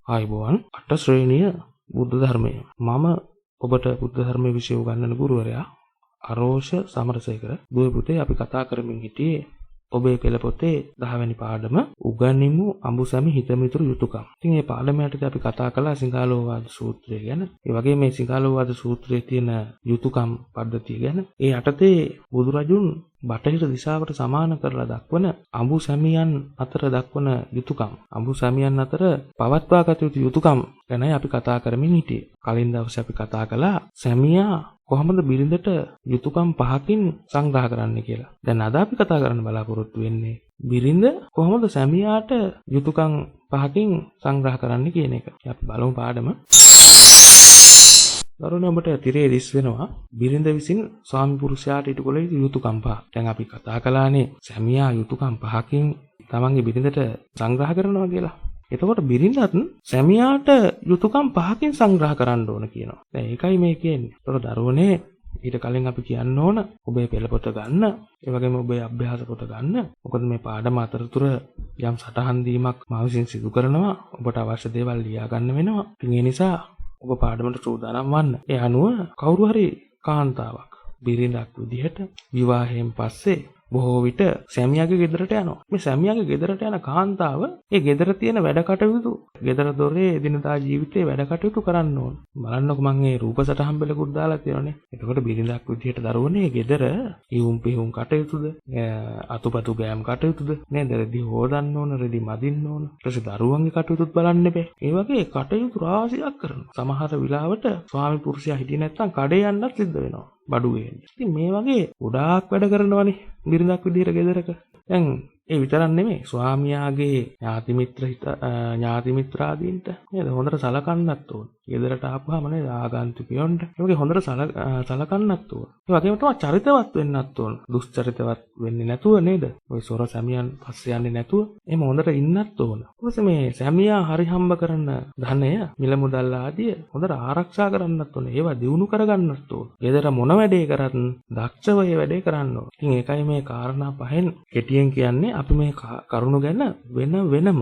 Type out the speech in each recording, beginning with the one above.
ආයුබෝවන් අට ශ්‍රේණිය බුද්ධ ධර්මය. මම ඔබට බුද්ධ ධර්මයේ විෂය උගන්වන ගුරුවරයා අරෝෂ සමරසේකර. දුවේ පුතේ අපි කතා කරමින් හිටියේ ඔබේ පෙළ පොතේ 10 වෙනි පාඩම උගන්වමු අඹුසැමි හිතමිතුරු යුතුයකම්. ඉතින් මේ පාඩම යටතේ අපි කතා කළා සිංහලෝවාද සූත්‍රය ගැන. ඒ වගේම මේ සිංහලෝවාද සූත්‍රයේ තියෙන යුතුයකම් පද්ධතිය ගැන. ඒ යටතේ බුදුරජුන් බටහිර දිශාවට සමාන කරලා දක්වන අඹුසැමියන් අතර දක්වන යුතුයකම්. අඹුසැමියන් අතර පවත්වාගත යුතු යුතුයකම් ගැනයි අපි කතා කරමින් හිටියේ. කලින් දවසේ අපි කතා කළා සැමියා කොහොමද බිරිඳට යුතුයකම් 5කින් සංග්‍රහ කරන්න කියලා. දැන් අද අපි කතා කරන්න බලාපොරොත්තු වෙන්නේ බිරිඳ කොහොමද සැමියාට යුතුයකම් 5කින් සංග්‍රහ කරන්න කියන එක. අපි බලමු පාඩම. දරුවනේ ඔබට තිරේ දිස් වෙනවා බිරිඳ විසින් ස්වාමි පුරුෂයාට ඉටු කළ යුතුයකම් 5. දැන් අපි කතා කළානේ සැමියා යුතුයකම් 5කින් තමන්ගේ බිරිඳට සංග්‍රහ කරනවා කියලා. එතකොට බිරිඳත් සැමියාට යුතුයකම් 5කින් සංග්‍රහ කරන්න ඕන කියනවා. දැන් ඒකයි මේ කියන්නේ. එතකොට දරුවනේ ඊට කලින් අපි කියන්න ඕන ඔබේ පෙළ පොත ගන්න, ඒ වගේම ඔබේ අභ්‍යාස පොත ගන්න. මොකද මේ පාඩම අතරතුර යම් සටහන් දීමක් මා විසින් සිදු කරනවා. ඔබට අවශ්‍ය දේවල් ලියා ගන්න වෙනවා. ඉතින් ඒ නිසා ඔබ පාඩමට සූදානම් වන්න. ඒ අනුව කවුරු හරි කාන්තාවක් බිරිඳක් විදිහට විවාහයෙන් පස්සේ බොහෝ විට සැමියාගේ ගෙදරට යනවා. මේ සැමියාගේ ගෙදරට යන කාන්තාව ඒ ගෙදර තියෙන වැඩ කටයුතු, ගෙදර දොරේ එදිනදා ජීවිතේ වැඩ කටයුතු කරන්න ඕන. බලන්නකො මම මේ රූප සටහන් බෙලකුත් දාලා තියෙනනේ. එතකොට බිරිඳක් විදිහට දරුවනේ ගෙදර ඊුම් පිහුම් කටයුතුද, අතුපතු ගෑම් කටයුතුද නේද? රෙදි හොදන්න ඕන, රෙදි මදින්න ඕන. ඊට පස්සේ දරුවන්ගේ කටයුතුත් බලන්න බෑ. ඒ වගේ කටයුතු රාශියක් කරනවා. සමහර වෙලාවට ස්වාමි පුරුෂයා හිටියේ නැත්නම් කඩේ යන්නත් සිද්ධ වෙනවා. බඩු වේන්නේ. ඉතින් මේ වගේ ගොඩාක් වැඩ කරනවනේ බිරිඳක් විදිහට ගෙදරක. දැන් ඒ විතරක් නෙමෙයි ස්වාමියාගේ ඥාති මිත්‍රාදීන්ට නේද හොඳට සලකන්නත් ඕන. ගෙදරට ආපුවාම නේද ආගන්තුකයන්ට ඒ වගේ හොඳට සලකන්නත් ඕන. ඒ වගේම තමයි චරිතවත් වෙන්නත් ඕන. දුස්චරිතවත් වෙන්නේ නැතුව නේද? ඔය සොර සැමියන් පස්සේ යන්නේ නැතුව එහෙම හොඳට ඉන්නත් ඕන. ඊපස්සේ මේ සැමියා හරි හම්බ කරන ධනය, මිල මුදල් ආදිය හොඳට ආරක්ෂා කරන්නත් ඕන. ඒවා දියුණු කරගන්නත් ඕන. ගෙදර මොන වැඩේ කරත් දක්ෂව ඒ වැඩේ කරන්න ඕන. ඉතින් ඒකයි මේ කාරණා පහෙන් කෙටියෙන් කියන්නේ අපි මේ කරුණු ගැන වෙනම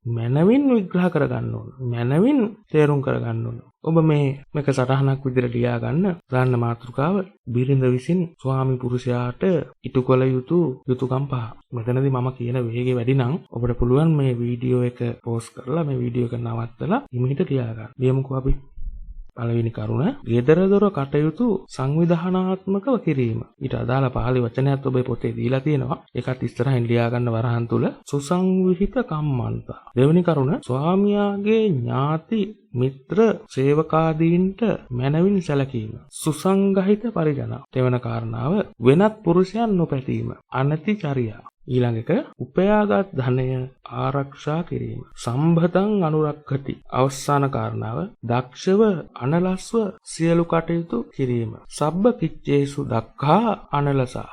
මනවින් විග්‍රහ කරගන්න ඕන. මනවින් තේරුම් කරගන්න ඕන. ඔබ මේක සටහනක් විදිහට ලියා ගන්න. ගන්න මාතෘකාව බිරිඳ විසින් ස්වාමි පුරුෂයාට ඉටු කළ යුතු යුතුයකම් 5. මෙතනදී මම කියන වේගය වැඩි නම් ඔබට පුළුවන් මේ වීඩියෝ එක පෝස් කරලා මේ වීඩියෝ එක නවත්තලා ඉමිහිට තියා ගන්න. ලියමුකෝ අපි. පළවෙනි කරුණ ගෙදර දොර කටයුතු සංවිධානාත්මකව කිරීම. ඊට අදාළ පාළි වචනයත් ඔබේ පොතේ දීලා තියෙනවා. ඒකත් ඉස්සරහින් ලියා ගන්න වරහන් තුල සුසංවිහිත කම්මන්තා. දෙවෙනි කරුණ ස්වාමියාගේ ඥාති මිත්‍ර සේවකාදීන්ට මනවින් සැලකීම. සුසංගහිත පරිජන. දෙවන කාරණාව වෙනත් පුරුෂයන් නොපැතීම. අනති චර්යා. ඊළඟ එක උපයාගත් ධනය ආරක්ෂා කිරීම. සම්භතං අනුරක්ඛති. අවසාන කාරණාව දක්ෂව අනලස්ව සියලු කටයුතු කිරීම. සබ්බ කිච්චේසු දක්ඛා අනලසා.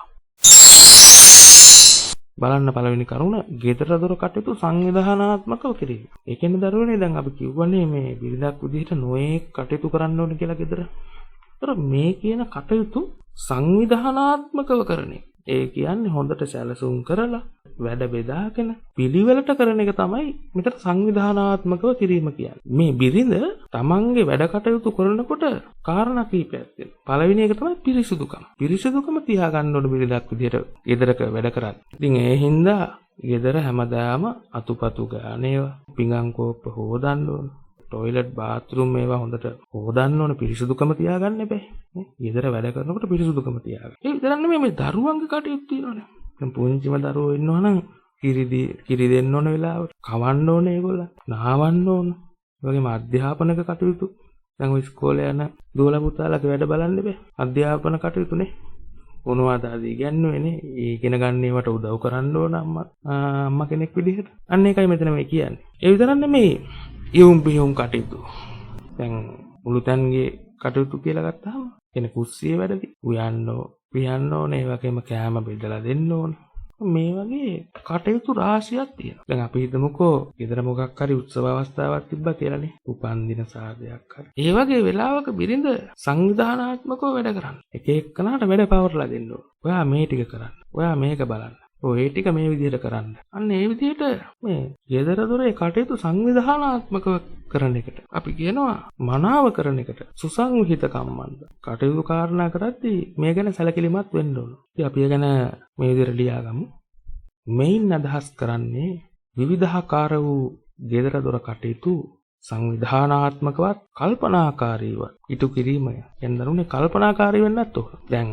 බලන්න පළවෙනි කරුණ ගෙදර දොර කටයුතු සංවිධානාත්මකව කිරීම. ඒ කියන්නේ දරුවනේ දැන් අපි කියවනේ මේ බිරිඳක් විදිහට නොයේ කටයුතු කරන්න ඕනේ කියලා ගෙදර. ඒතර මේ කියන කටයුතු සංවිධානාත්මකව කරන එක. ඒ කියන්නේ හොඳට සැලසුම් කරලා වැඩ බෙදාගෙන පිළිවෙලට කරන එක තමයි මෙතන සංවිධානාත්මකව කිරීම කියන්නේ. මේ බිරිඳ තමන්ගේ වැඩ කටයුතු කරනකොට කාරණා කීපයක් තියෙනවා. පළවෙනි එක තමයි පිරිසුදුකම. පිරිසුදුකම තියාගන්න ඕන බිරිඳක් විදිහට ගෙදරක වැඩ කරන්නේ. ඉතින් ඒ හින්දා ගෙදර හැමදාම අතුපතු ගානේවා පිඟන් කෝප්ප හොදන්න ඕන. ටොයිලට් බාත්රූම් මේවා හොඳට හොදන්න ඕන. පිරිසුදුකම තියාගන්න එපා. ගෙදර වැඩ කරනකොට පිරිසුදුකම තියාගන්න. ඒ විතරක් නෙමෙයි මේ දරුවන්ගේ කටයුතු තියෙනවානේ. දැන් පුංචිම දරුවෝ ඉන්නවා නම් කිරි දෙන්න ඕන වෙලාවට කවන්න ඕනේ ඒගොල්ලන්. නාවන්න ඕන. ඒ වගේම අධ්‍යාපනක කටයුතු. දැන් ඔය ඉස්කෝලේ යන දුවලා පුතාලාගේ වැඩ බලන්න බෑ. අධ්‍යාපන කටයුතුනේ. මොනවද ආදී ඉගෙනුවේනේ. ඒ ඉගෙන ගන්න ඒවට උදව් කරන්න ඕන අම්මා කෙනෙක් විදිහට. අන්න ඒකයි මෙතන මේ කියන්නේ. ඒ විතරක් නෙමෙයි යොම් බියොම් කටයුතු. දැන් මුළුතන්ගේ කටයුතු කියලා ගත්තාම එන කුස්සියේ වැඩදි උයන්න පියන්න ඕනේ. ඒ වගේම කෑම බෙදලා දෙන්න ඕනේ. මේ වගේ කටයුතු රාශියක් තියෙනවා. දැන් අපි හිතමුකෝ ගෙදර මොකක් හරි උත්සව අවස්ථාවක් තිබ්බා කියලානේ. උපන්දින සාදයක් හරි. ඒ වගේ වෙලාවක බිරිඳ සංවිධානාත්මකව වැඩ කරන්න. එක එක්කනට වැඩ පවර්ලා දෙන්න ඕන. ඔයා මේ ටික කරන්න. ඔයා මේක බලන්න. ඔය ටික මේ විදිහට කරන්න. අන්න ඒ විදිහට මේ ගෙදර දොරේ කටයුතු සංවිධානාත්මකව කරන එකට අපි කියනවා මනාව කරන එකට සුසංවිහිත කම්මන්ත. කටයුතු කාරණා කරද්දී මේ ගැන සැලකිලිමත් වෙන්න ඕන. ඉතින් අපි ගැන මේ විදිහට ලියාගමු. මෙයින් අදහස් කරන්නේ විවිධාකාර වූ ගෙදර දොර කටයුතු සංවිධානාත්මකවත් කල්පනාකාරීව ඉටු කිරීමය. යන්නරුනේ කල්පනාකාරී වෙන්නත් ඕන. දැන්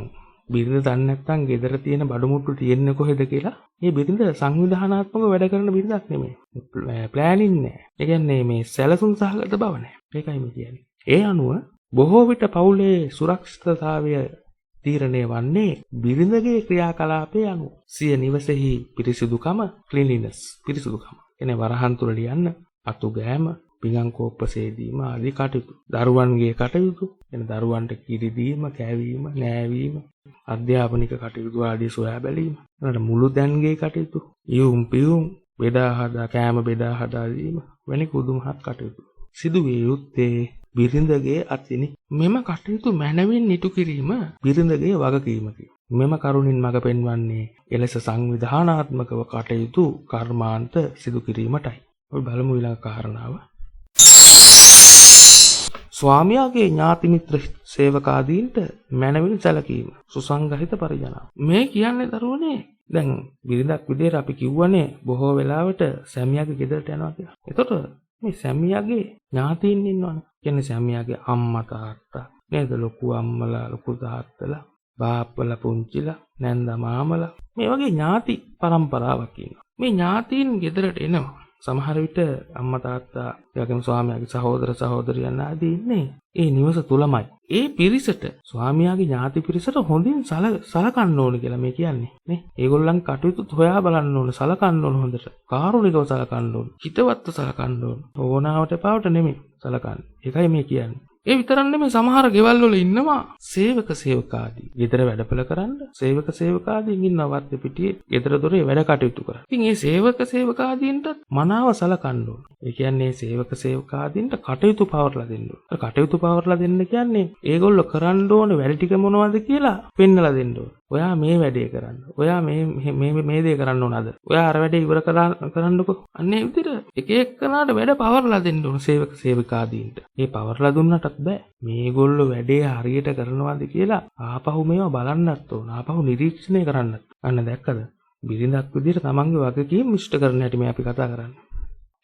බිරිඳ දන්නේ නැත්නම් ගෙදර තියෙන බඩු මුට්ටු තියෙන්නේ කොහෙද කියලා මේ බිරිඳ සංවිධානාත්මකව වැඩ කරන බිරිඳක් නෙමෙයි. ප්ලෑනින් නෑ. ඒ කියන්නේ මේ සැලසුම් සහගත බව නෑ. ඒකයි මේ කියන්නේ. ඒ අනුව බොහෝ විට පවුලේ සුරක්ෂිතතාවය තීරණය වන්නේ බිරිඳගේ ක්‍රියාකලාපයේ අනුව. සිය නිවසේහි පිරිසිදුකම ක්ලීනිනස් පිරිසිදුකම. එනේ වරහන් තුල ලියන්න අතු ගෑම පිඟන් කෝප්ප සේදීම ආදී කටයුතු. දරුවන්ගේ කටයුතු එන දරුවන්ට කිරි දීම, කෑවීම, නෑවීම, අධ්‍යාපනික කටයුතු ආදී සොයා බැලීම. ඊළඟට මුළු දැන්ගේ කටයුතු, යුම් පියුම් බෙදා හදා කෑම බෙදා හදා දීම වැනි කුදුමහත් කටයුතු. සිදුවිය යුත්තේ බිරිඳගේ අතිනි. මෙම කටයුතු මැනවින් ඉටු කිරීම බිරිඳගේ වගකීමකි. මෙම කරුණින් මඟ පෙන්වන්නේ එලෙස සංවිධානාත්මකව කටයුතු කර්මාන්ත සිදු කිරීමටයි. අපි බලමු ඊළඟ කාරණාව. ස්වාමියාගේ ඥාති මිත්‍ර සේවකාදීන්ට මැනවින් සැලකීම සුසංගහිත පරිජනාව. මේ කියන්නේ දරුවනේ දැන් බිරිඳක් විදියට අපි කිව්වනේ බොහෝ වෙලාවට සැමියාගේ ගෙදරට යනවා කියලා. එතකොට මේ සැමියාගේ ඥාතීන් ඉන්නවනේ. කියන්නේ සැමියාගේ අම්මා තාත්තා නේද, ලොකු අම්මලා ලොකු තාත්තලා බාප්පලා පුංචිලා නැන්දා මාමලා මේ වගේ ඥාති පරම්පරාවක් ඉන්නවා. මේ ඥාතීන් ගෙදරට එනවා. සමහර විට අම්මා තාත්තා එවැගේම ස්වාමියාගේ සහෝදර සහෝදරියන් ආදී ඉන්නේ ඒ නිවස තුලමයි. ඒ පිරිසට ස්වාමියාගේ ඥාති පිරිසට හොඳින් සලකන්න ඕන කියලා මේ කියන්නේ නේ. ඒගොල්ලන් කටයුතු හොයා බලන්න ඕන, සලකන්න ඕන හොඳට. කාරුණිකව සලකන්න ඕන, හිතවත්ව සලකන්න ඕන. ඕනාවට පාවට නෙමෙයි සලකන්නේ. ඒකයි මේ කියන්නේ. ඒ විතරක් නෙමෙයි සමහර ගෙවල් වල ඉන්නවා සේවක සේවකාදී. ගෙදර වැඩපළ කරන්න සේවක සේවකාදීන් ඉන්නවා වත්තේ පිටියේ ගෙදර දොරේ වැඩ කටයුතු කරා. ඉතින් මේ සේවක සේවකාදීන්ට මනාව සලකන්න ඕන. ඒ කියන්නේ සේවක සේවකාදීන්ට කටයුතු පවර්ලා දෙන්න ඕන. කටයුතු පවර්ලා දෙන්න කියන්නේ ඒගොල්ලෝ කරන්න ඕන වැඩ ටික මොනවද කියලා පෙන්නලා දෙන්න ඕන. ඔයා මේ වැඩේ කරන්න. ඔයා මේ දේ කරන්න ඕනද? ඔයා අර වැඩේ ඉවර කරන්නකෝ. අන්නේ විදිහට එක එක්කනට වැඩ පවර්ලා දෙන්න ඕන සේවක සේවිකාදීන්ට. මේ පවර්ලා දුන්නටත් බෑ. මේගොල්ලෝ වැඩේ හරියට කරනවාද කියලා ආපහු මේවා බලන්නත් ඕන. ආපහු නිරීක්ෂණය කරන්නත්. අන්න දැක්කද? බිරිඳක් විදිහට තමන්ගේ වගකීම් ඉෂ්ට කරන හැටි මේ අපි කතා කරන්නේ.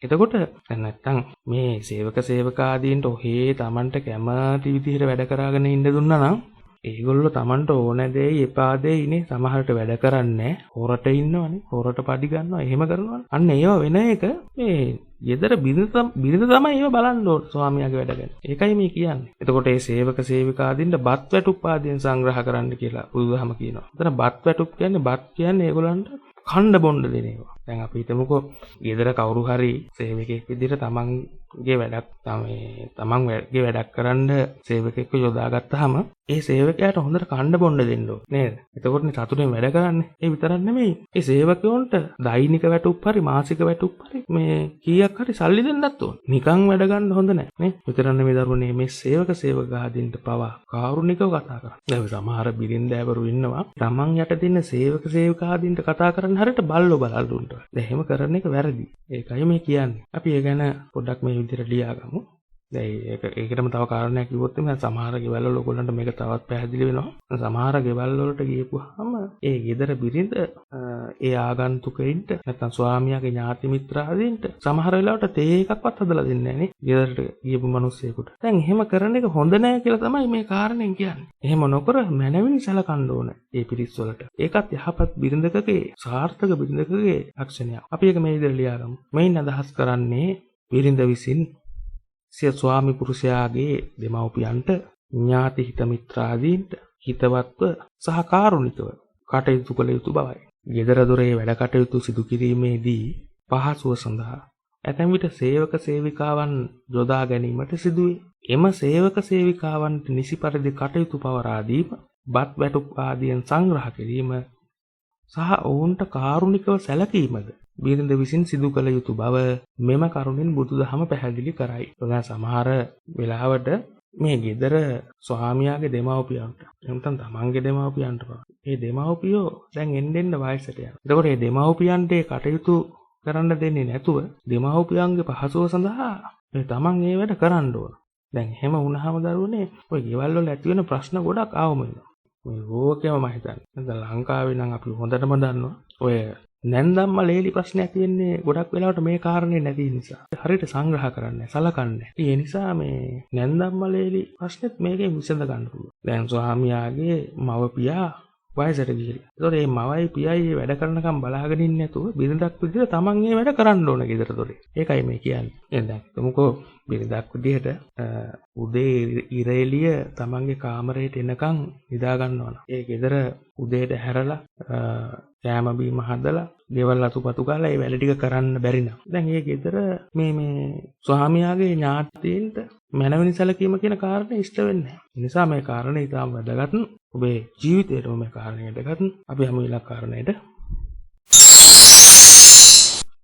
එතකොට නැත්තම් මේ සේවක සේවකාදීන්ට ඔහේ තමන්ට කැමති විදිහට වැඩ කරගෙන ඉන්න දුන්නා නම් ඒගොල්ලෝ තමන්ට ඕන දේ එපා දේ ඉනේ සමහරට වැඩ කරන්නේ හොරට ඉන්නවනේ, හොරට පඩි ගන්නවා, එහෙම කරනවනේ. අන්න ඒව වෙන එක මේ යෙදර බිරිඳ තමයි ඒව බලන්න ඕන ස්වාමියාගේ වැඩ ගැන. ඒකයි මේ කියන්නේ. එතකොට මේ සේවක සේවිකාදීන්ට බත් වැටුප් ආදීන් සංග්‍රහ කරන්න කියලා බුදුදහම කියනවා. එතන බත් වැටුප් කියන්නේ ඒගොල්ලන්ට කණ්ඩ බොණ්ඩ දෙන ඒවා. දැන් අපි හිතමුකෝ ගෙදර කවුරු හරි සේවකයෙක් විදිහට තමන්ගේ වැඩක් කරන්න සේවකයෙක්ව යොදාගත්තාම ඒ සේවකයාට හොඳට කණ්ඩ බොණ්ඩ දෙන්න ඕනේ නේද? එතකොටනේ සතුටෙන් වැඩ කරන්නේ. ඒ විතරක් නෙමෙයි. ඒ සේවකයන්ට දෛනික වැටුප් හරි මාසික වැටුප් හරි මේ කීයක් හරි සල්ලි දෙන්නත් ඕනේ. නිකන් වැඩ ගන්න හොඳ නැහැ නේ. විතරක් නෙමෙයි දරුවනේ මේ සේවක සේවකාදීන්ට පවා කාරුණිකව කතා කරන්න. දැන් සමහර බිරින්දෑවරු ඉන්නවා තමන් යට දින සේවක සේවකාදීන්ට කතා කරන්න හරියට බල්ලෝ බලල්ලුන්ට. දැන් එහෙම කරන එක වැරදි. ඒකයි මේ කියන්නේ. අපි ඒ ගැන පොඩ්ඩක් මේ විදිහට ලියාගමු. දැන් ඒකටම තව කාරණයක් කිව්වොත් එimhe සමහර ගෙවල් වල ඔයගොල්ලන්ට මේක තවත් පැහැදිලි වෙනවා. සමහර ගෙවල් වලට ගියපුවාම ඒ ගෙදර බිරිඳ ඒ ආගන්තුකයින්ට නැත්නම් ස්වාමියාගේ ඥාති මිත්‍රාදීන්ට සමහර වෙලාවට තේ එකක්වත් හදලා දෙන්නේ නැහැ නේ. ගෙදරට ගියපු මිනිස්සෙකුට. දැන් එහෙම කරන එක හොඳ නැහැ කියලා තමයි මේ කාරණෙන් කියන්නේ. එහෙම නොකර මනවින් සලකන්න ඕන ඒ පිරිස් වලට. ඒකත් යහපත් බිරිඳකගේ සාර්ථක බිරිඳකගේ ලක්ෂණයක්. අපි ඒක මේ විදිහට ලියාගමු. මේන් අදහස් කරන්නේ බිරිඳ විසින් සිය ස්වාමි පුරුෂයාගේ දෙමව්පියන්ට ඥාති හිත මිත්‍රාදීන්ට හිතවත්ව සහ කාරුණිකව කටයුතු කළ යුතු බවයි. ගෙදර දොරේ වැඩ කටයුතු සිදු කිරීමේදී පහසුව සඳහා ඇතැම් විට සේවක සේවිකාවන් යොදා ගැනීමට සිදුවේ. එම සේවක සේවිකාවන්ට නිසි පරිදි කටයුතු පවරා දීම, බත් වැටුප් ආදියන් සංග්‍රහ කිරීම සහ ඔවුන්ට කාරුණිකව සැලකීමද බිරිඳ විසින් සිදු කළ යුතු බව මෙම කරුණින් බුදුදහම පැහැදිලි කරයි. දැන් සමහර වෙලාවට මේ ගෙදර ස්වාමියාගේ දෙමව්පියන්ට එතන තමන්ගේ දෙමව්පියන්ට මේ දෙමව්පියෝ දැන් එන්න වයසට යනවා. එතකොට මේ දෙමව්පියන්ට කටයුතු කරන්න දෙන්නේ නැතුව දෙමව්පියන්ගේ පහසුව සඳහා මේ තමන් ඒ වැඩ කරන්න ඕන. දැන් එහෙම වුණාම දරුවනේ ඔය ගෙවල් වල ඇති වෙන ප්‍රශ්න ගොඩක් ආවම වෙනවා. මේ ලෝකෙම මම හිතන්නේ. දැන් ලංකාවේ නම් අපි හොඳටම දන්නවා. ඔය නැන්දම්ම ලේලි ප්‍රශ්නයක් තියෙන්නේ ගොඩක් වෙලාවට මේ කාරණේ නැති නිසා. හරියට සංග්‍රහ කරන්නේ සලකන්නේ. ඒ නිසා මේ නැන්දම්ම ලේලි ප්‍රශ්නෙත් මේකෙන් විසඳ ගන්න පුළුවන්. දැන් ස්වාමියාගේ මව්පියා වයසට ගිහිල්ලා. ඒතකොට මේ මවයි පියයි වැඩ කරනකම් බලාගෙන ඉන්නේ නැතුව බිරිඳක් විදිහට තමන් මේ වැඩ කරන්න ඕන ගෙදර දොරේ. ඒකයි මේ කියන්නේ. එහෙනම් තුමුකෝ බිරිඳක් විදිහට උදේ ඉර එළිය තමන්ගේ කාමරයට එනකම් නිදා ගන්නවා. ඒ ගෙදර උදේට හැරලා කෑම බීම හදලා ගෙවල් අතුපතු ගාලා ඒ වැඩ ටික කරන්න බැරි නම් දැන් මේ ගෙදර මේ ස්වාමියාගේ ඥාතීන්ට මනවනි සැලකීම කියන කාරණේ ඉෂ්ට වෙන්නේ නැහැ. ඒ නිසා මේ කාරණේ ඉතාම වැදගත්. ඔබේ ජීවිතේටම මේ කාරණේ වැදගත්. අපි හැම වෙලාවක කාරණේට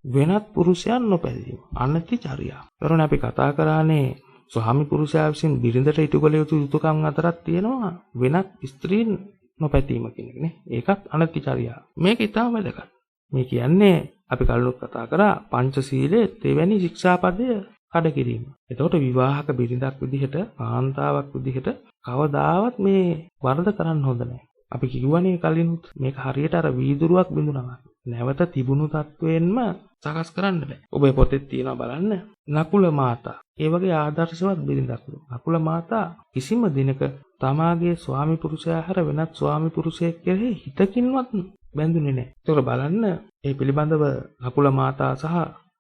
වෙනත් පුරුෂයන් නොපැදීම අනතිචර්යා. කරන අපි කතා කරානේ ස්වාමි පුරුෂයා විසින් බිරිඳට ඉටු කළ යුතු යුතුයකම් අතරක් තියෙනවා වෙනත් ස්ත්‍රීන් නොපැතීම කියන එක නේ. ඒකත් අනතිචර්යා. මේක ඉතාම වැදගත්. මේ කියන්නේ අපි කලින් කතා කරා පංචශීලයේ තෙවැනි ශික්ෂාපදය කඩ කිරීම. එතකොට විවාහක බිරිඳක් විදිහට කාන්තාවක් විදිහට කවදාවත් මේ වරද කරන්න හොඳ නැහැ. අපි කිව්වනේ කලිනුත් මේක හරියට අර වීදුරුවක් බිඳුනවා. නැවත තිබුණු තත්වයෙන්ම සකස් කරන්න බෑ. ඔබේ පොතේ තියෙනවා බලන්න නකුල මාතා. ඒ වගේ ආදර්ශවත් බිරිඳක්. නකුල මාතා කිසිම දිනක තමාගේ ස්වාමි පුරුෂයා හැර වෙනත් ස්වාමි පුරුෂයෙක් කෙරෙහි හිතකින්වත් බැඳුනේ නැහැ. ඒක බලන්න ඒ පිළිබඳව නකුල මාතා සහ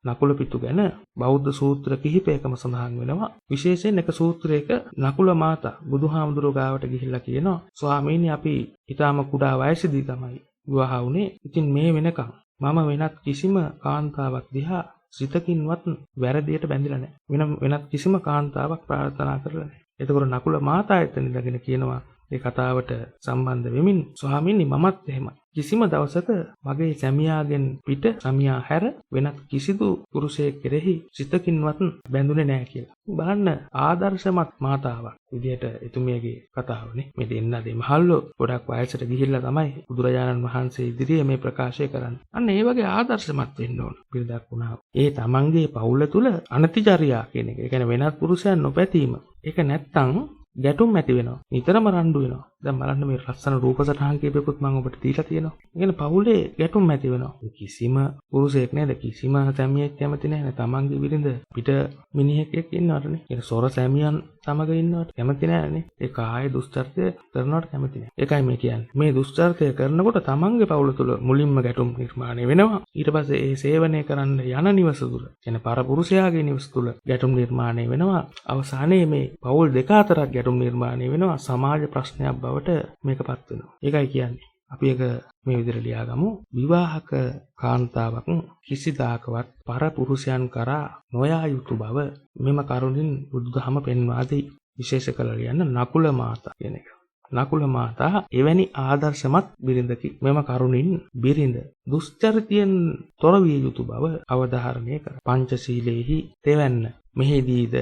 නකුල පිටු ගැන බෞද්ධ සූත්‍ර කිහිපයකම සඳහන් වෙනවා. විශේෂයෙන් එක සූත්‍රයක නකුල මාතා බුදුහාමුදුරුවෝ ගාවට ගිහිල්ලා කියනවා ස්වාමීනි අපි ඊටාම කුඩා වයසේදී තමයි විවාහ වුණේ. ඉතින් මේ වෙනකම් මම වෙනත් කිසිම කාන්තාවක් දිහා සිතකින්වත් වැරදියට බැඳිලා නැහැ. වෙනත් කිසිම කාන්තාවක් ප්‍රාර්ථනා කරලා නැහැ. එතකොට නකුල මාතා එතන ඉඳගෙන කියනවා මේ කතාවට සම්බන්ධ වෙමින් ස්වාමීනි මමත් එහෙමයි. කිසිම දවසක මගේ සැමියාගෙන් පිට සැමියා හැර වෙනත් කිසිදු පුරුෂයෙක් කෙරෙහි සිතකින්වත් බැඳුනේ නැහැ කියලා. බලන්න ආදර්ශමත් මාතාවක් විදිහට එතුමියගේ කතාවනේ. මේ දෙන්න දෙමහල්ලෝ ගොඩක් වයසට ගිහිල්ලා තමයි බුදුරජාණන් වහන්සේ ඉදිරියේ මේ ප්‍රකාශය කරන්නේ. අන්න ඒ වගේ ආදර්ශමත් වෙන්න ඕන පිළිදක් වුණා. ඒ තමන්ගේ පවුල තුල අනතිචර්යා කියන එක. ඒ කියන්නේ වෙනත් පුරුෂයන් නොපැතීම. ඒක නැත්තම් ගැටුම් ඇති වෙනවා. නිතරම රණ්ඩු වෙනවා. දැන් බලන්න මේ ලස්සන රූප සටහන් කීපයක්ත් මම ඔබට දීලා තියෙනවා. ඒ කියන්නේ පවුලේ ගැටුම් ඇති වෙනවා. කිසිම පුරුෂයෙක් නේද කිසිම සැමියෙක් කැමති නැහැ. තමන්ගේ බිරිඳ පිට මිනිහෙක් එක්ක ඉන්නවටනේ. ඒ සොර සැමියන් සමග ඉන්නවට කැමති නැහැනේ. ඒ කාය දුස්චර්ය කරනවට කැමති නැහැ. ඒකයි මේ කියන්නේ. මේ දුස්චර්ය කරනකොට තමන්ගේ පවුල තුල මුලින්ම ගැටුම් නිර්මාණය වෙනවා. ඊට පස්සේ ඒ සේවනය කරන්න යන නිවස තුල, කියන්නේ පරපුරුෂයාගේ නිවස තුල ගැටුම් නිර්මාණය වෙනවා. අවසානයේ මේ පවුල් දෙක අතරක් ගැටුම් නිර්මාණය වෙනවා. සමාජ ප්‍රශ්නයක් බවට මේකපත් වෙනවා. ඒකයි කියන්නේ. අපි එක මේ විදිහට ලියාගමු. විවාහක කාන්තාවක් කිසිදාකවත් පරපුරුෂයන් කරා නොයා යුතු බව මෙම කරුණින් බුදුදහම පෙන්වා දෙයි. විශේෂ කළ ලියන්න නකුල මාතා කියන එක. නකුල මාතා එවැනි ආදර්ශමත් බිරිඳකි. මෙම කරුණින් බිරිඳ දුස්චරිතයෙන් තොර විය යුතු බව අවධාරණය කර. පංචශීලයේහි තෙවැන්න මෙහිදීද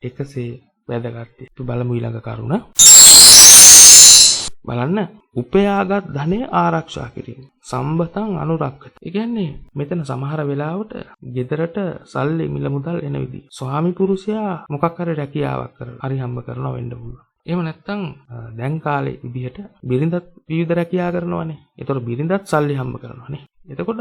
එකසේ වැදගත්. අපි බලමු ඊළඟ කරුණ. බලන්න උපයාගත් ධනය ආරක්ෂා කිරීම. සම්බතං අනුරක්කති. ඒ කියන්නේ මෙතන සමහර වෙලාවට ගෙදරට සල්ලි මිල මුදල් එන විදිහ. ස්වාමි පුරුෂයා මොකක් හරි රැකියාවක් කරලා හරි හම්බ කරනවා වෙන්න පුළුවන්. එහෙම නැත්නම් දැන් කාලේ විදිහට බිරිඳත් විවිධ රැකියා කරනවානේ. ඒතකොට බිරිඳත් සල්ලි හම්බ කරනවානේ. එතකොට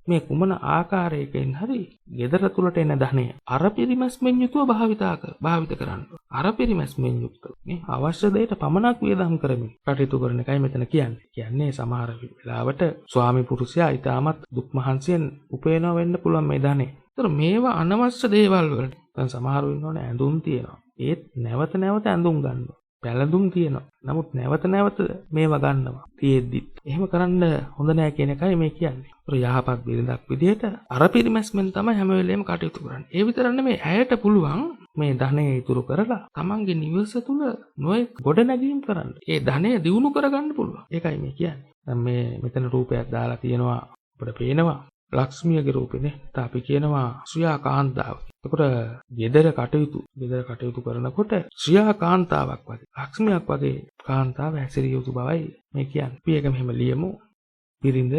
මේ කුමන ආකාරයකින් හරි ගෙදර තුලට එන ධනය අර පිරිමැස්මෙන් යුතුව භාවිත කරන්න. අර පිරිමැස්මෙන් යුක්තව මේ අවශ්‍ය දෙයට පමණක් වියදම් කරමින් කටයුතු කරන එකයි මෙතන කියන්නේ. කියන්නේ සමහර වෙලාවට ස්වාමි පුරුෂයා ඊටමත් දුක් මහන්සියෙන් උපයනවා වෙන්න පුළුවන් මේ ධනෙ. ඒතර මේවා අනවශ්‍ය දේවල් වලට දැන් සමහරව ඉන්නවනේ ඇඳුම් තියෙනවා. ඒත් නැවත නැවත ඇඳුම් ගන්නවා. පැළඳුම් තියෙනවා. නමුත් නැවත නැවත මේවා ගන්නවා. තියෙද්දිත්. එහෙම කරන්න හොඳ නෑ කියන එකයි මේ කියන්නේ. ඒතර යහපත් බිරිඳක් විදිහට අර පිරිමැස්මෙන් තමයි හැම වෙලේම කටයුතු කරන්නේ. ඒ විතර නෙමෙයි ඇයට පුළුවන් මේ ධනය ඉතුරු කරලා තමන්ගේ නිවස තුල නොයෙක් ගොඩනැගීම් කරන්න. ඒ ධනය දියුණු කරගන්න පුළුවන්. ඒකයි මේ කියන්නේ. දැන් මේ මෙතන රූපයක් දාලා තියෙනවා අපිට පේනවා ලක්ෂ්මියගේ රූපෙනේ. අපි කියනවා ශ්‍රියා කාන්තාව. එතකොට ගෙදර කටයුතු කරනකොට ශ්‍රියා කාන්තාවක් වගේ ලක්ෂ්මියක් වගේ කාන්තාව හැසිරිය යුතු බවයි මේ කියන්නේ. අපි ඒක මෙහෙම ලියමු. බිරිඳ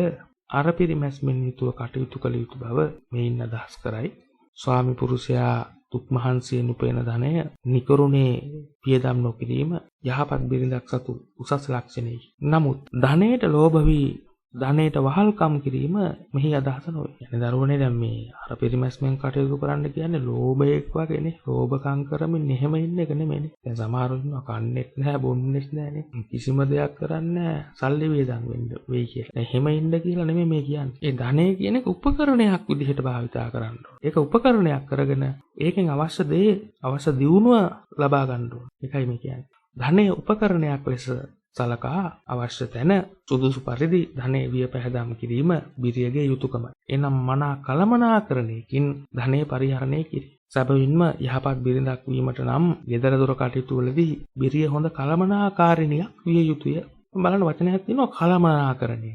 අර පිරිමැස්මෙන් යුතුව කටයුතු කළ යුතු බව මේින් අදහස් කරයි. ස්වාමි පුරුෂයා දුක් මහන්සියෙන් උපයන ධනය නිකරුණේ පියදම් නොකිරීම යහපත් බිරිඳක් සතු උසස් ලක්ෂණයකි. නමුත් ධනයට ලෝභ වී ධනයට වහල්කම් කිරීම මෙහි අදහස නොවේ. يعني දරුවනේ දැන් මේ අර පරිමැස්මෙන් කටයුතු කරන්න කියන්නේ ලෝභයක් වගේනේ. ලෝභකම් කරමින් එහෙම ඉන්න එක නෙමෙයිනේ. දැන් සමහරව ඉන්නවා කන්නේත් නැහැ, බොන්නේත් නැහනේ. කිසිම දෙයක් කරන්නේ නැහැ. සල්ලි වේදන් වෙන්න වෙයි කියලා. එහෙම ඉන්න කියලා නෙමෙයි මේ කියන්නේ. ඒ ධනය කියන එක උපකරණයක් විදිහට භාවිතා කරන්න ඕනේ. ඒක උපකරණයක් කරගෙන ඒකෙන් අවශ්‍ය දේ, අවශ්‍ය දියුණුව ලබා ගන්න ඕනේ. ඒකයි මේ කියන්නේ. ධනය උපකරණයක් ලෙස සලකා අවශ්‍ය තැන සුදුසු පරිදි ධනෙ විය පැහැදම් කිරීම බිරියගේ යුතුයකමයි. එනම් මනා කළමනාකරණයකින් ධනෙ පරිහරණය කිරීම. සැබවින්ම යහපත් බිරිඳක් වීමට නම් ගෙදර දොර කටයුතු වලදී බිරිය හොඳ කළමනාකාරිනියක් විය යුතුය. බලන්න වචනයක් තියෙනවා කළමනාකරණය.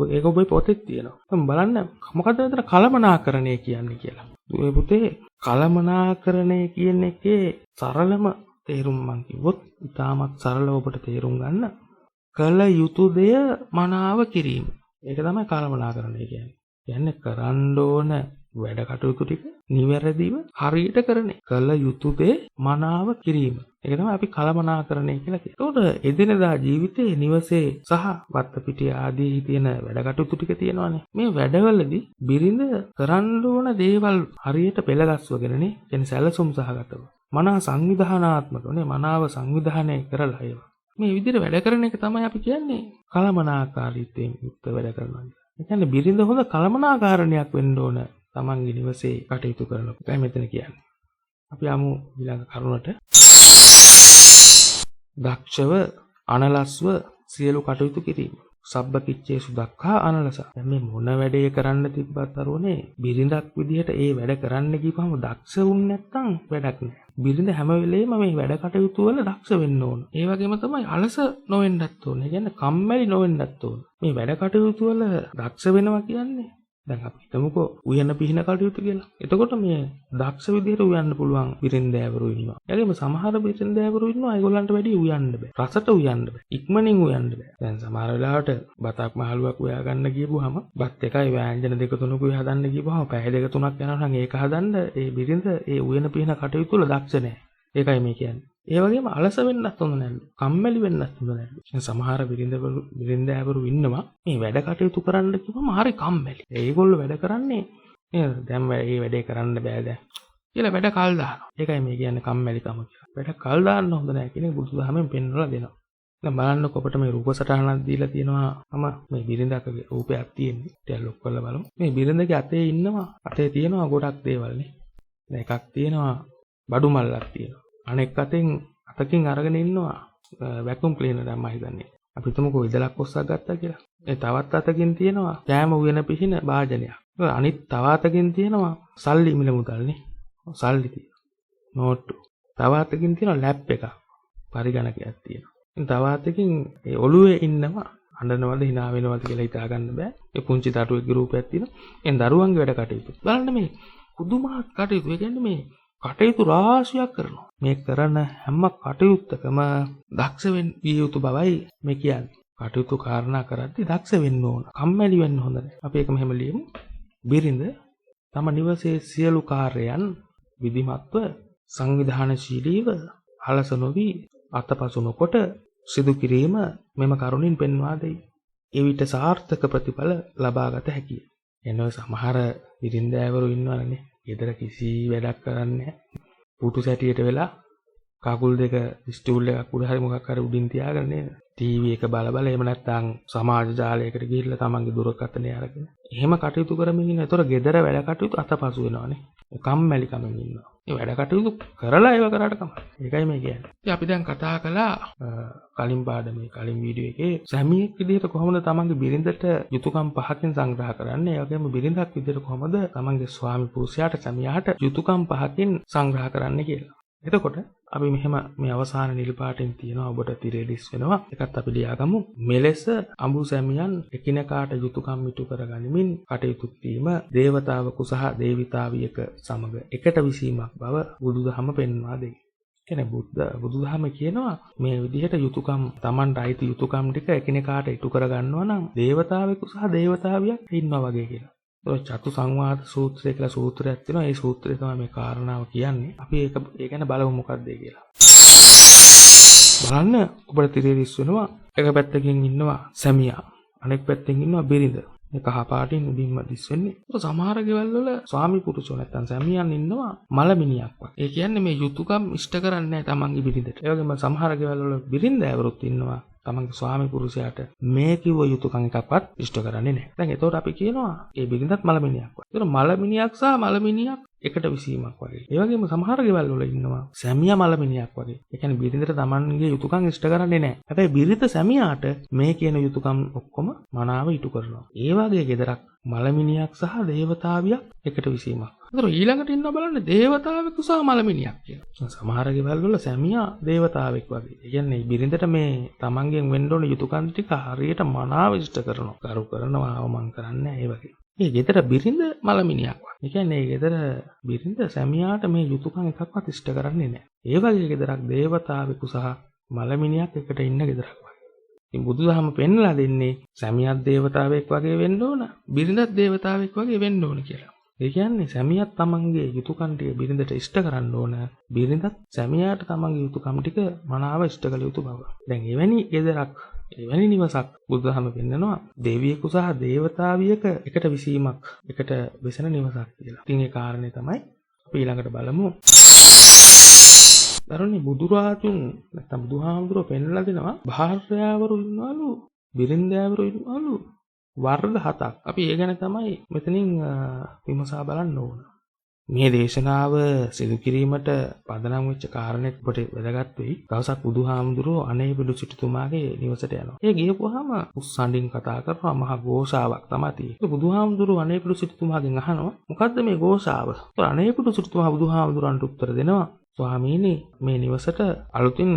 ඒක ඔබේ පොතේ තියෙනවා. බලන්න මොකද මෙතන කළමනාකරණය කියන්නේ කියලා. දුවේ පුතේ කළමනාකරණය කියන එකේ සරලම තේරුම් මං කිව්වොත් ඉතාමත් සරලව ඔබට තේරුම් ගන්න කළ යුතු දෙය මනාව කිරීම. ඒක තමයි කළමනාකරණය කියන්නේ. කියන්නේ කරන්න ඕන වැඩ කටයුතු ටික නිවැරදිව හරියට කරන එක. කළ යුතු දේ මනාව කිරීම. ඒක තමයි අපි කළමනාකරණය කියලා කියන්නේ. ඒකට එදිනදා ජීවිතයේ නිවසේ සහ වත්ත පිටිය ආදී තියෙන වැඩ කටයුතු ටික තියෙනවානේ. මේ වැඩවලදී බිරිඳ කරන්න ඕන දේවල් හරියට පෙළගස්වගෙනනේ කියන්නේ සැලසුම් සහගතව. මනා සංවිධානාත්මකවනේ මනාව සංවිධානය කරලා ඒවා. මේ විදිහට වැඩ කරන එක තමයි අපි කියන්නේ කළමනාකාරීත්වයෙන් යුක්ත වැඩ කරනවා. ඒ කියන්නේ බිරිඳ හොඳ කළමනාකාරණයක් වෙන්න ඕන තමන්ගේ නිවසේ කටයුතු කරනකොට. ඒකයි මෙතන කියන්නේ. අපි යමු ඊළඟ කරුණට. දක්ෂව අනලස්ව සියලු කටයුතු කිරීම. සබ්බකිච්චේසු දක්ඛා අනලස. දැන් මේ මොන වැඩේ කරන්න තිබ්බත් අරෝනේ බිරිඳක් විදිහට ඒ වැඩ කරන්න ගිහම දක්ෂ වුනේ නැත්නම් වැඩක් නෑ. බිරිඳ හැම වෙලේම මේ වැඩ කටයුතු වල දක්ෂ වෙන්න ඕන. ඒ වගේම තමයි අලස නොවෙන්නත් ඕන. ඒ කියන්නේ කම්මැලි නොවෙන්නත් ඕන. මේ වැඩ කටයුතු වල දක්ෂ වෙනවා කියන්නේ දැන් අපි හිතමුකෝ උයන පිහින කටයුතු කියලා. එතකොට මේ දක්ෂ විදිහට උයන්න පුළුවන් බිරින්දෑවරු ඉන්නවා. එයාගේම සමහර බිරින්දෑවරු ඉන්නවා ඒගොල්ලන්ට වැඩි උයන්න බෑ. රසට උයන්න බෑ. ඉක්මනින් උයන්න බෑ. දැන් සමහර වෙලාවට බතක් මහලුවක් උයා ගන්න ගියපුවාම බත් එකයි වෑංජන දෙක තුනකුයි හදන්න ගියපුවාම පැය දෙක තුනක් යනවා නම් ඒක හදන්න ඒ බිරින්ද ඒ උයන පිහින කටයුතු වල දක්ෂ නෑ. ඒකයි මේ කියන්නේ. ඒ වගේම අලස වෙන්නත් හොඳ නැහැ. කම්මැලි වෙන්නත් හොඳ නැහැ. දැන් සමහර බිරින්දෑවරු ඉන්නවා මේ වැඩ කටයුතු කරන්න කිව්වම හරි කම්මැලි. ඒගොල්ලෝ වැඩ කරන්නේ නේද? දැන් මේ වැඩේ කරන්න බෑ දැන්. කියලා වැඩ කල් දානවා. ඒකයි මේ කියන්නේ කම්මැලිකම කියලා. වැඩ කල් දාන්න හොඳ නැහැ කියන එක බුදුදහමෙන් පෙන්වලා දෙනවා. දැන් බලන්නකො අපිට මේ රූප සටහනක් දීලා තියෙනවා. මේ බිරින්දකගේ රූපයක් තියෙන්නේ. ටිකක් ලොක් කරලා බලමු. මේ බිරින්දගේ අතේ ඉන්නවා. අතේ තියෙනවා ගොඩක් දේවල් නේ. දැන් එකක් තියෙනවා බඩු මල්ලක් තියෙනවා. අනෙක් අතකින් අරගෙන ඉන්නවා වැකියුම් ක්ලීනර් දැන් මම හිතන්නේ. අපි හිතමුකෝ ඉදලක් ඔස්සක් ගත්තා කියලා. ඒ තවත් අතකින් තියෙනවා කෑම උයන පිහින භාජනයක්. අනිත් තව අතකින් තියෙනවා සල්ලි මිල මුදල්නේ. සල්ලි තියෙනවා. නෝට්ටු. තව අතකින් තියෙනවා ලැප් එකක්. පරිගණකයක් තියෙනවා. තව අතකින් ඒ ඔළුවේ ඉන්නවා අඬනවද hina වෙනවද කියලා හිතා ගන්න බෑ. ඒ පුංචි දරුවෙක්ගේ රූපයක් තියෙනවා. එන් දරුවන්ගේ වැඩ කටයුතු. බලන්න මේ පුදුමාත් කටයුතු. ඒ කියන්නේ මේ කටයුතු රාශියක් කරනවා. මේ කරන හැම කටයුත්තකම දක්ෂ වෙන්න යුතු බවයි මේ කියන්නේ. කටයුතු කාරණා කරද්දී දක්ෂ වෙන්න ඕන. කම්මැලි වෙන්න හොඳ නැහැ. අපි ඒක මෙහෙම ලියමු. බිරිඳ තම නිවසේ සියලු කාර්යයන් විධිමත්ව සංවිධානශීලීව අලස නොවි අතපසු නොකොට සිදු කිරීම මෙම කරුණින් පෙන්වා දෙයි. එවිට සාර්ථක ප්‍රතිඵල ලබාගත හැකිය. එනවා සමහර බිරින්දෑවරු ඉන්නවනේ. ගෙදර කිසි වැඩක් කරන්නේ නැහැ. පුටු සැටියට වෙලා කකුල් දෙක ස්ටූල් එකක් උඩ හරි මොකක් හරි උඩින් තියාගෙන නේද? ටීවී එක බල බල එහෙම නැත්නම් සමාජ ජාලයකට ගිහිල්ලා තමන්ගේ දුරකථනය අරගෙන එහෙම කටයුතු කරමින් ඉන්න. ඒතර ගෙදර වැඩ කටයුතු අතපසු වෙනවානේ. කම්මැලිකමෙන් ඉන්නවා. ඒ වැඩ කටයුතු කරලා ඒව කරාට කමක්. ඒකයි මේ කියන්නේ. ඉතින් අපි දැන් කතා කළා කලින් පාඩමේ කලින් වීඩියෝ එකේ සැමියෙක් විදිහට කොහොමද තමන්ගේ බිරිඳට යුතුයකම් 5කින් සංග්‍රහ කරන්නේ? ඒ වගේම බිරිඳක් විදිහට කොහොමද තමන්ගේ ස්වාමි පුරුෂයාට සැමියාට යුතුයකම් 5කින් සංග්‍රහ කරන්නේ කියලා. එතකොට අපි මෙහෙම මේ අවසාන නිල් පාටෙන් තියෙනවා ඔබට තිරේලිස් වෙනවා. ඒකත් අපි ලියාගමු. මෙලෙස අඹු සැමියන් එකිනෙකාට යුතුයකම් ඉටු කරගනිමින් කටයුතු කිරීම දේවතාවකු සහ දේවිතාවියක සමග එකට විසීමක් බව බුදුදහම පෙන්වා දෙයි. කියන්නේ බුදුදහම කියනවා මේ විදිහට යුතුයකම් Tamanට අයිති යුතුයකම් ටික එකිනෙකාට ඉටු කරගන්නවා නම් දේවතාවෙකු සහ දේවතාවියක් ඉන්නවා වගේ කියලා. චතු සංවාද සූත්‍රය කියලා සූත්‍රයක් තියෙනවා. ඒ සූත්‍රය තමයි මේ කාරණාව කියන්නේ. අපි ඒක ගැන බලමු මොකක්ද කියලා. බලන්න ඔබට තිරේලිස් වෙනවා. එක පැත්තකින් ඉන්නවා සැමියා. අනෙක් පැත්තකින් ඉන්නවා බිරිඳ. මේ කහ පාටින් උඩින්ම දිස් වෙන්නේ. ඒක සමහර ගෙවල් වල ස්වාමි පුරුෂෝ නැත්තම් සැමියන් ඉන්නවා මලමිනියක් වගේ. ඒ කියන්නේ මේ යුතුයකම් ඉෂ්ට කරන්නේ නැහැ තමන්ගේ බිරිඳට. ඒ වගේම සමහර ගෙවල් වල බිරිඳ ඇවරුත් ඉන්නවා. තමන්ගේ ස්වාමි පුරුෂයාට මේ කිව්ව යුතුයකම් එකක්වත් ඉෂ්ට කරන්නේ නැහැ. දැන් එතකොට අපි කියනවා ඒ බිරිඳත් මලමිනියක් වගේ. ඒතර මලමිනියක් සහ මලමිනියක් එකට විසීමක් වගේ. ඒ වගේම සමහර ගෙවල් වල ඉන්නවා සැමියා මලමිනියක් වගේ. ඒ කියන්නේ බිරිඳට තමන්ගේ යුතුයකම් ඉෂ්ට කරන්නේ නැහැ. හැබැයි බිරිඳ සැමියාට මේ කියන යුතුයකම් ඔක්කොම මනාව ඉටු කරනවා. ඒ වගේ ගෙදරක් මලමිනියක් සහ දේවතාවියක් එකට විසීමක්. ඒතර ඊළඟට ඉන්නවා බලන්න දේවතාවෙකු සහ මලමිනියක් කියලා. සමහර ගෙවල් වල සැමියා දේවතාවෙක් වගේ. ඒ කියන්නේ බිරිඳට මේ තමන්ගෙන් වෙන්න ඕන යුතුයකම් ටික හරියට මනාව ඉෂ්ට කරනවා. කරු කරනවා අවමන් කරන්නේ ඒ වගේ. මේ ගෙදර බිරිඳ මලමිනියක් වගේ. ඒ කියන්නේ මේ ගෙදර බිරිඳ සැමියාට මේ යුතුයකම් එකක්වත් ඉෂ්ට කරන්නේ නැහැ. ඒ වගේ ගෙදරක් දේවතාවෙකු සහ මලමිනියක් එකට ඉන්න ගෙදරක් වගේ. ඉතින් බුදුදහම පෙන්ලා දෙන්නේ සැමියාත් දේවතාවෙක් වගේ වෙන්න ඕන, බිරිඳත් දේවතාවෙක් වගේ වෙන්න ඕන කියලා. ඒ කියන්නේ සැමියාත් තමන්ගේ යුතුයකම් ටික බිරිඳට ඉෂ්ට කරන්න ඕන, බිරිඳත් සැමියාට තමන්ගේ යුතුයකම් ටික මනාව ඉෂ්ට කළ යුතු බව. දැන් එවැනි ගෙදරක් එවැනි නිවසක් බුදුදහම පෙන්නනවා දෙවියෙකු සහ දේවතාවියක එකට විසීමක් එකට වෙසෙන නිවසක් කියලා. ඉතින් ඒ කාරණේ තමයි අපි ඊළඟට බලමු. දරුවනේ බුදුරාජුන් නැත්නම් බුදුහාමුදුරුවෝ පෙන්ලා දෙනවා භාර්යාවරු ඉන්නවලු බිරින්දෑවරු ඉන්නවලු වර්ග 7ක්. අපි ඒ ගැන තමයි මෙතනින් විමසා බලන්න ඕන. මේ දේශනාව සිදු කිරීමට පදනම් වෙච්ච කාරණෙත් ඔබට වැදගත් වෙයි. දවසක් බුදුහාමුදුරුවෝ අනේපිඬු සිටුතුමාගේ නිවසට යනවා. ඒ ගියපුවාම උස්සඬින් කතා කරනවා මහ ഘോഷාවක් තමයි තියෙන්නේ. බුදුහාමුදුරුවෝ අනේපිඬු සිටුතුමාගෙන් අහනවා මොකද්ද මේ ഘോഷාව? ඒතර අනේපිඬු සිටුතුමා බුදුහාමුදුරන්ට උත්තර දෙනවා ස්වාමීනි මේ නිවසට අලුතින්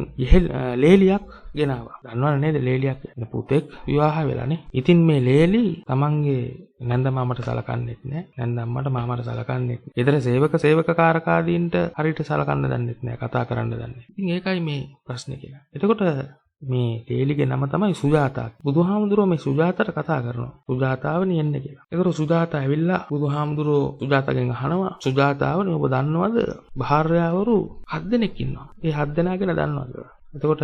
ලේලියක් ගෙනාවා. දන්නවද නේද ලේලියක් කියන්නේ පුතෙක් විවාහ වෙලානේ. ඉතින් මේ ලේලි තමන්ගේ නැන්ද මාමට සලකන්නේත් නැහැ. නැන්ද අම්මට මාමට සලකන්නේත්. ඊතර සේවකාරකාදීන්ට හරියට සලකන්න දන්නෙත් නැහැ. කතා කරන්න දන්නේ. ඉතින් ඒකයි මේ ප්‍රශ්නේ කියලා. එතකොට මේ ලේලිගේ නම තමයි සුජාතා. බුදුහාමුදුරුවෝ මේ සුජාතාට කතා කරනවා. සුජාතාවනි එන්න කියලා. ඒතර සුජාතා ඇවිල්ලා බුදුහාමුදුරුවෝ සුජාතාගෙන් අහනවා සුජාතාවනි ඔබ දන්නවද භාර්යාවරු 7 දෙනෙක් ඉන්නවා. ඒ 7 දෙනා ගැන දන්නවද? එතකොට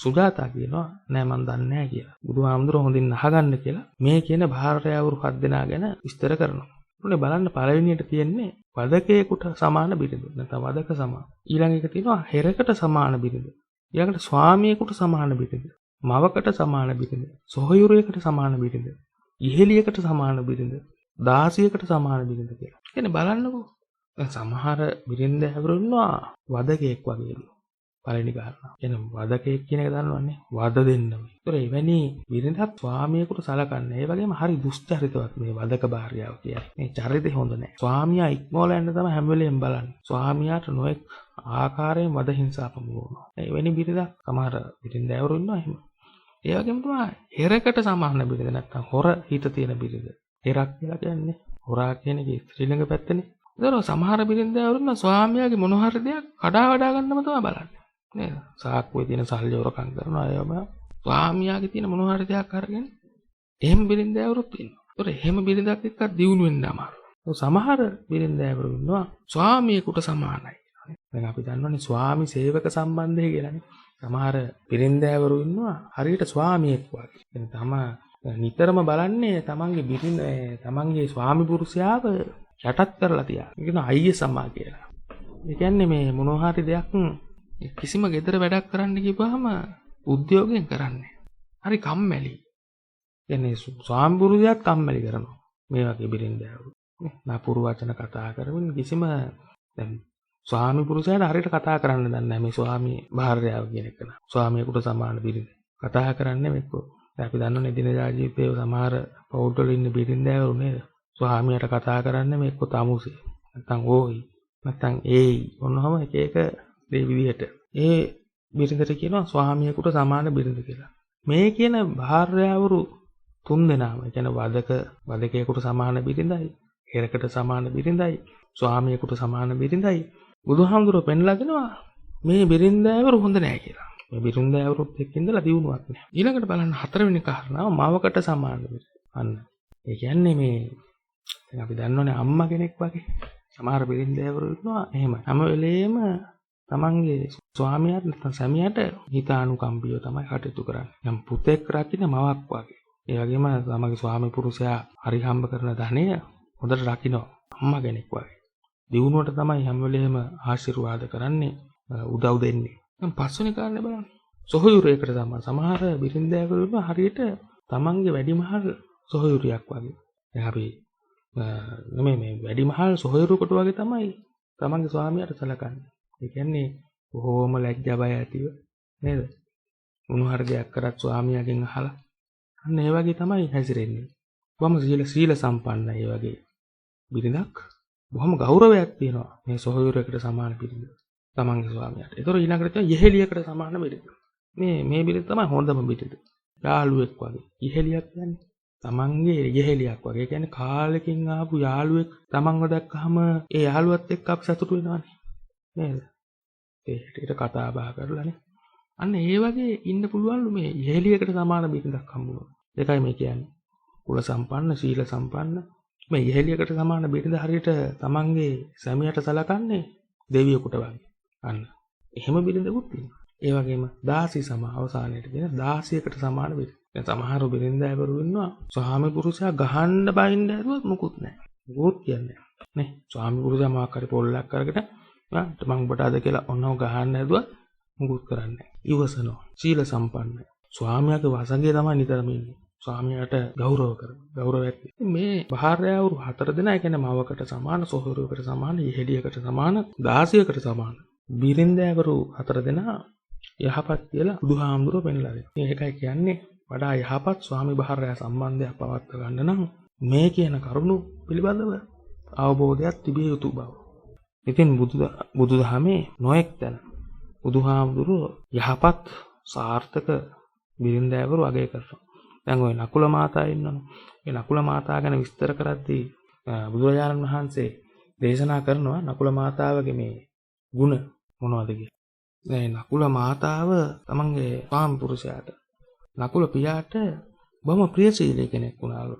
සුජාතා කියනවා නෑ මන් දන්නේ නැහැ කියලා. බුදුහාමුදුරුවෝ හොඳින් අහගන්න කියලා මේ කියන භාර්යාවරු 7 දෙනා ගැන විස්තර කරනවා. උනේ බලන්න පළවෙනියට තියෙන්නේ වදකේකට සමාන බිරිඳ. නැත්නම් වදක සමාන. ඊළඟ එක තියෙනවා හෙරකට සමාන බිරිඳ. ඊළඟට ස්වාමියෙකුට සමාන බිරිඳ, මවකට සමාන බිරිඳ, සොහොයුරියකට සමාන බිරිඳ, ඉහෙලියකට සමාන බිරිඳ, දාසියකට සමාන බිරිඳ කියලා. කියන්නේ බලන්නකෝ. දැන් සමහර බිරිඳ හැවරු ඉන්නවා වදකෙක් වගේලු. පළවෙනි කාරණා. කියන්නේ වදකෙක් කියන එක දන්නවන්නේ වද දෙන්නම. ඒතර එවැනි බිරිඳක් ස්වාමියෙකුට සලකන්නේ. ඒ වගේම හරි දුස්චරිතවත් මේ වදක භාර්යාව කියන්නේ. මේ චරිතය හොඳ නැහැ. ස්වාමියා ඉක්මවල යන්න තමයි හැම වෙලෙම බලන්නේ. ස්වාමියාට නොඑක් ආකාරයෙන් වද හිංසා පමුණුවනවා. එවැනි බිරිඳක් සමහර බිරිඳෑවරු ඉන්නවා එහෙම. ඒ වගේම තමයි හෙරකට සමාන බිරිඳ නැත්තම් හොර හිත තියෙන බිරිඳ. හෙරක් කියලා කියන්නේ හොරා කියන එක ශ්‍රී ලංකාව පැත්තනේ. ඒතර සමහර බිරිඳෑවරු ඉන්නවා ස්වාමියාගේ මොන හරි දෙයක් කඩා වඩා ගන්නම තමයි බලන්නේ. නේද? සාක්කුවේ තියෙන සල්ලි හොරකම් කරනවා ඒවම ස්වාමියාගේ තියෙන මොන හරි දෙයක් අරගෙන එහෙම බිරිඳෑවරුත් ඉන්නවා. ඒතර එහෙම බිරිඳක් එක්ක දියුණු වෙන්න අමාරුයි. සමහර බිරිඳෑවරු ඉන්නවා ස්වාමියෙකුට සමානයි. දැන් අපි දන්නවනේ ස්වාමි සේවක සම්බන්ධය කියලානේ. සමහර බිරිඳෑවරු ඉන්නවා හරියට ස්වාමියෙක් වගේ. එතන තමයි නිතරම බලන්නේ තමන්ගේ ස්වාමි පුරුෂයාව යටත් කරලා තියා. ඒක න අයිය සමා කියලා. ඒ කියන්නේ මේ මොනවා හරි දෙයක් කිසිම ගෙදර වැඩක් කරන්න ගිහපුවාම උද්‍යෝගයෙන් කරන්නේ. හරි කම්මැලි. කියන්නේ ස්වාමි පුරුෂයාත් කම්මැලි කරනවා. මේ වගේ බිරිඳෑවරු. නපුරු වචන කතා කරමින් කිසිම දැන් ස්වාමි පුරුෂයාට හරියට කතා කරන්න දන්නේ නැහැ මේ ස්වාමි භාර්යාව කියන එක නා. ස්වාමියෙකුට සමාන බිරිඳ. කතා කරන්නේ මේකෝ. අපි දන්නවනේ දිනදා ජීවිතයේ සමහර පෞද්ගල ඉන්න බිරිඳෑවරු නේද? ස්වාමියාට කතා කරන්නේ මේකෝ තමුසේ. නැත්නම් ඕයි. නැත්නම් ඒයි. ඔන්නෝම එක එක දේ විදිහට. ඒ බිරිඳට කියනවා ස්වාමියෙකුට සමාන බිරිඳ කියලා. මේ කියන භාර්යාවරු තුන් දෙනාම කියන්නේ වදකයෙකුට සමාන බිරිඳයි, හේරකට සමාන බිරිඳයි, ස්වාමියෙකුට සමාන බිරිඳයි. බුදුහාමුදුරුවෝ පෙන්ලා දෙනවා මේ බිරිඳෑවරු හොඳ නෑ කියලා. මේ බිරිඳෑවරුත් එක්ක ඉඳලා දිනුවක් නෑ. ඊළඟට බලන්න හතරවෙනි කාරණාව මවකට සමාන බිරිඳ. අන්න. ඒ කියන්නේ මේ දැන් අපි දන්නවනේ අම්මා කෙනෙක් වගේ. සමහර බිරිඳෑවරු ඉන්නවා එහෙම. හැම වෙලේම තමන්ගේ ස්වාමියාට නැත්නම් සැමියාට හිතානුකම්පියව තමයි කටයුතු කරන්නේ. යම් පුතෙක් රකින්න මවක් වගේ. ඒ වගේම තමන්ගේ ස්වාමි පුරුෂයා හරි හම්බ කරන ධනය හොඳට රකින්න අම්මා කෙනෙක් වගේ. දිනුවට තමයි හැම වෙලේම ආශිර්වාද කරන්නේ, උදව් දෙන්නේ. දැන් පස්වෙනි කාරණේ බලන්න. සොහොයුරයකට තමයි සමහර බිරිඳෑවරු ඉන්නවා හරියට තමන්ගේ වැඩිමහල් සොහොයුරියක් වගේ. දැන් අපි මේ වැඩිමහල් සොහොයුරකට වගේ තමයි තමන්ගේ ස්වාමියාට සැලකන්නේ. ඒ කියන්නේ බොහෝම ලැජ්ජා බය ඇතිව නේද? මොන හරි දෙයක් කරත් ස්වාමියාගෙන් අහලා අන්න ඒ වගේ තමයි හැසිරෙන්නේ. බොහොම සීල සම්පන්නයි ඒ වගේ බිරිඳක්. බොහොම ගෞරවයක් තියෙනවා මේ සොහොයුරයකට සමාන බිරිඳ. තමන්ගේ ස්වාමියාට. ඒතර ඊළඟට තියෙන යෙහෙලියකට සමාන බිරිඳ. මේ බිරිඳ තමයි හොඳම බිරිඳ. යාළුවෙක් වගේ. යෙහෙලියක් කියන්නේ තමන්ගේ යෙහෙලියක් වගේ. ඒ කියන්නේ කාලෙකින් ආපු යාළුවෙක් තමන්ව දැක්කහම ඒ යාළුවත් එක්ක අපි සතුටු වෙනවානේ. නේද? ඒකට කතා බහ කරලානේ. අන්න ඒ වගේ ඉන්න පුළුවන්ලු මේ යෙහෙලියකට සමාන බිරිඳක් හම්බුනොත්. ඒකයි මේ කියන්නේ. කුල සම්පන්න, සීල සම්පන්න මේ යෙහෙලියකට සමාන බිරිඳ හරියට තමන්ගේ සැමියාට සලකන්නේ දෙවියෙකුට වගේ. අන්න. එහෙම බිරිඳකුත් තියෙනවා. ඒ වගේම දාසී සම අවසානයේට කියන දාසියකට සමාන බිරිඳ. දැන් සමහර බිරිඳෑවරු ඉන්නවා ස්වාමි පුරුෂයා ගහන්න බයින්න ඇරුවත් මොකුත් නැහැ. මොකුත් කියන්නේ නැහැ. නේ? ස්වාමි පුරුෂයා මාක් හරි පොල්ලක් අරගෙන මම ඔබට අද කියලා ඔන්නව ගහන්න ඇදුවත් මොකුත් කරන්නේ නැහැ. ඉවසනවා. සීල සම්පන්නයි. ස්වාමියාගේ වසඟේ තමයි නිතරම ඉන්නේ. ස්වාමියාට ගෞරව කරනවා. ගෞරවයක්. මේ භාර්යාවරු හතර දෙනා කියන්නේ මවකට සමාන, සොහොයුරකට සමාන, යෙහෙලියකට සමාන, දාසියකට සමාන. බිරිඳෑවරු හතර දෙනා යහපත් කියලා බුදුහාමුදුරුවෝ පෙන්ලා දෙනවා. ඒකයි කියන්නේ වඩා යහපත් ස්වාමි භාර්යා සම්බන්ධයක් පවත්වා ගන්න නම් මේ කියන කරුණු පිළිබඳව අවබෝධයක් තිබිය යුතු බව. ඉතින් බුදුදහමේ නොඑක් තැන බුදුහාමුදුරුවෝ යහපත් සාර්ථක බිරිඳෑවරු අගය කරනවා. දැන් ওই නකුල මාතා ඉන්නවනේ. ඒ නකුල මාතා ගැන විස්තර කරද්දී බුදුරජාණන් වහන්සේ දේශනා කරනවා නකුල මාතාවගේ මේ ಗುಣ මොනවද කියලා. දැන් නකුල මාතාව තමන්ගේ ස්වාමි පුරුෂයාට නකුල පියාට බොහොම ප්‍රියශීලී කෙනෙක් වුණාලු.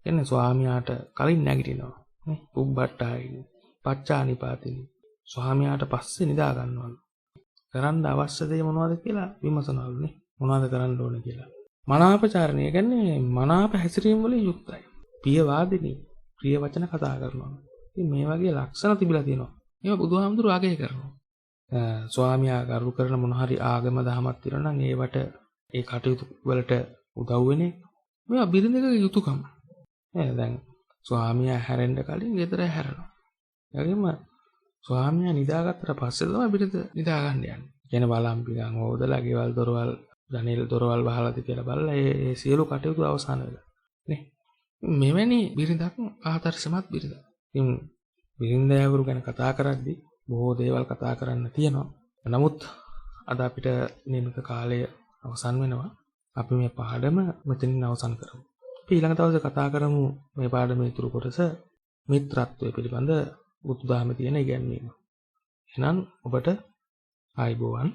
එන්නේ ස්වාමියාට කලින් නැගිටිනවා. නේ? උබ්බට්ටායි, පච්චානිපාතිනි. ස්වාමියාට පස්සේ නිදා ගන්නවලු. කරන්න අවශ්‍ය දේ මොනවද කියලා විමසනවලු නේ. මොනවද කරන්න ඕනේ කියලා. මනාපචාරණය කියන්නේ මනාප හැසිරීම වලින් යුක්තයි. පියවාදිනී, ප්‍රිය වචන කතා කරනවා. ඉතින් මේ වගේ ලක්ෂණ තිබිලා තියෙනවා. ඒවා බුදුහාමුදුරුවෝ අගය කරනවා. ස්වාමියා කරු කරන මොන හරි ආගම දහමක් තියෙනවා නම් ඒවට ඒ කටයුතු වලට උදව් වෙන්නේ මේවා බිරිඳකගේ යුතුයකම. දැන් ස්වාමියා හැරෙන්න කලින් ගෙදර හැරෙනවා. ඒ වගේම ස්වාමියා නිදාගත්තට පස්සේ තමයි බිරිඳ නිදා ගන්න යන්නේ. කියන්නේ බලම් පිටන් හොදලා ගෙවල් දොරවල් ජනෙල් දොරවල් වහලාද කියලා බලලා ඒ සියලු කටයුතු අවසන් වෙලා. නේ? මෙවැනි බිරිඳක් ආදර්ශමත් බිරිඳක්. ඉතින් බිරිඳෑවරු ගැන කතා කරද්දී බොහෝ දේවල් කතා කරන්න තියෙනවා. නමුත් අද අපිට නියමිත කාලය අවසන් වෙනවා. අපි මේ පාඩම මෙතනින් අවසන් කරමු. අපි ඊළඟ දවසේ කතා කරමු මේ පාඩමේ ඉතුරු කොටස මිත්‍රත්වය පිළිබඳ බුදුදහමේ තියෙන ඉගැන්වීම. එහෙනම් ඔබට ආයුබෝවන්.